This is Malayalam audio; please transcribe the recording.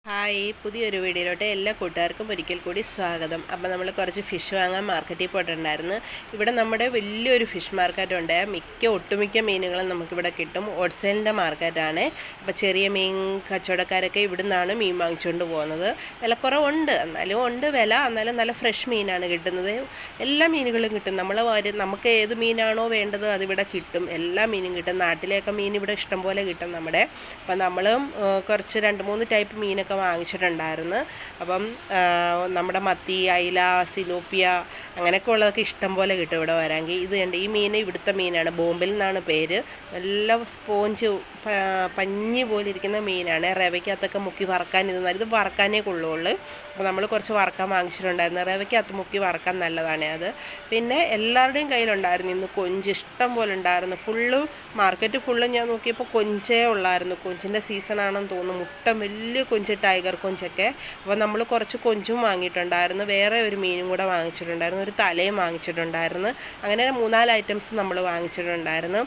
ഹായ്, പുതിയൊരു വീഡിയോയിലോട്ട് എല്ലാ കൂട്ടുകാർക്കും ഒരിക്കൽ കൂടി സ്വാഗതം. അപ്പോൾ നമ്മൾ കുറച്ച് ഫിഷ് വാങ്ങാൻ മാർക്കറ്റിൽ പോയിട്ടുണ്ടായിരുന്നു. ഇവിടെ നമ്മുടെ വലിയൊരു ഫിഷ് മാർക്കറ്റുണ്ട്. ഒട്ടുമിക്ക മീനുകളും നമുക്കിവിടെ കിട്ടും. ഹോൾസെയിലിൻ്റെ മാർക്കറ്റാണ്. അപ്പോൾ ചെറിയ മീൻ കച്ചവടക്കാരൊക്കെ ഇവിടെ നിന്നാണ് മീൻ വാങ്ങിച്ചുകൊണ്ട് പോകുന്നത്. വിലക്കുറവുണ്ട്, എന്നാലും ഉണ്ട് വില. എന്നാലും നല്ല ഫ്രഷ് മീനാണ് കിട്ടുന്നത്. എല്ലാ മീനുകളും കിട്ടും. നമുക്ക് ഏത് മീനാണോ വേണ്ടത് അതിവിടെ കിട്ടും. എല്ലാ മീനും കിട്ടും. നാട്ടിലെയൊക്കെ മീൻ ഇവിടെ ഇഷ്ടംപോലെ കിട്ടും നമ്മുടെ. അപ്പോൾ നമ്മളും കുറച്ച് 2-3 ടൈപ്പ് മീനൊക്കെ വാങ്ങിച്ചിട്ടുണ്ടായിരുന്നു. അപ്പം നമ്മുടെ മത്തി, അയില, സിലോപ്പിയ അങ്ങനെയൊക്കെ ഉള്ളതൊക്കെ ഇഷ്ടം പോലെ കിട്ടും ഇവിടെ വരാമെങ്കിൽ. ഇത് കണ്ട് ഈ മീൻ ഇവിടുത്തെ മീനാണ്, ബോംബിൽ നിന്നാണ് പേര്. നല്ല സ്പോഞ്ച് പഞ്ഞി പോലെ ഇരിക്കുന്ന മീനാണ്. റവയ്ക്കകത്തൊക്കെ മുക്കി വറക്കാൻ ഇത് വറക്കാനേ കൊള്ളുള്ളൂ. അപ്പോൾ നമ്മൾ കുറച്ച് വറക്കാൻ വാങ്ങിച്ചിട്ടുണ്ടായിരുന്നു. റവയ്ക്കകത്ത് മുക്കി വറക്കാൻ നല്ലതാണ് അത്. പിന്നെ എല്ലാവരുടെയും കയ്യിലുണ്ടായിരുന്നു ഇന്ന് കൊഞ്ച് ഇഷ്ടം പോലെ ഉണ്ടായിരുന്നു. മാർക്കറ്റ് ഫുള്ളും ഞാൻ നോക്കിയപ്പോൾ കൊഞ്ചേ ഉള്ളായിരുന്നു. കൊഞ്ചിൻ്റെ സീസണാണെന്ന് തോന്നുന്നു. വലിയ കൊഞ്ച്, ടൈഗർ കൊഞ്ചൊക്കെ. അപ്പോൾ നമ്മൾ കുറച്ച് കൊഞ്ചും വാങ്ങിയിട്ടുണ്ടായിരുന്നു. വേറെ ഒരു മീനും കൂടെ വാങ്ങിച്ചിട്ടുണ്ടായിരുന്നു. ഒരു തലയും വാങ്ങിച്ചിട്ടുണ്ടായിരുന്നു. അങ്ങനെ 3-4 ഐറ്റംസ് നമ്മൾ വാങ്ങിച്ചിട്ടുണ്ടായിരുന്നു.